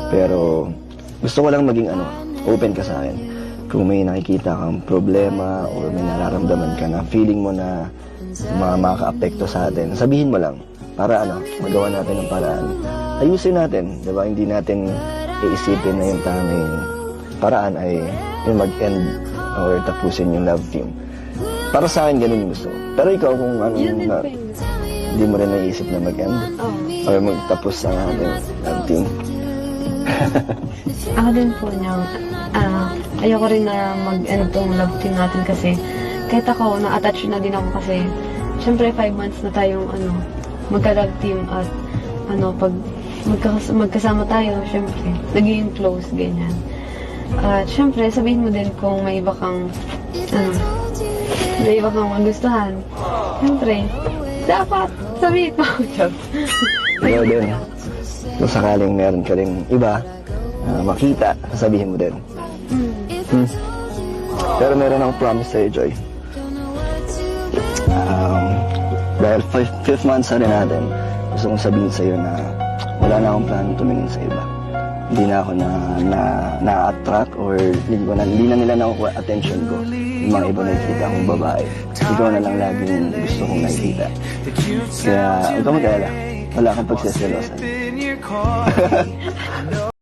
Pero gusto ko lang maging open ka sa akin. Kung may nakikita kang problema or may nararamdaman ka na feeling mo na makaka-apekto sa atin, sabihin mo lang para magawa natin ng paraan. Ayusin natin, di ba? Hindi natin iisipin na yung tanging paraan ay yung mag-end or tapusin yung love team. Para sa akin, ganun yung gusto ko. Pero ikaw, kung hindi mo rin naisip na mag-end or magtapos ang ating love team. Ako din po niya, ayoko rin na mag-end tong love team natin kasi kahit ako, na-attach na din ako kasi syempre 5 months na tayong magka-love team at pag magkasama tayo, syempre, naging close, ganyan. At syempre, sabihin mo din kung may iba kang magustuhan. Syempre, dapat sabihin mo. Ikaw din. Kung sakaling meron ka rin iba, makita, sabihin mo din. Pero meron akong promise sa'yo, Joy. Dahil 5th month na rin natin, gusto kong sabihin sa'yo na wala na akong plano tumingin sa iba. Hindi na ako na-attract or hindi na nila nakukuha attention ko. Yung mga iba nakikita akong babae. Ikaw na lang laging gusto kong nakikita. Kaya huwag ka mag-alala. Wala kang pagsiselosan.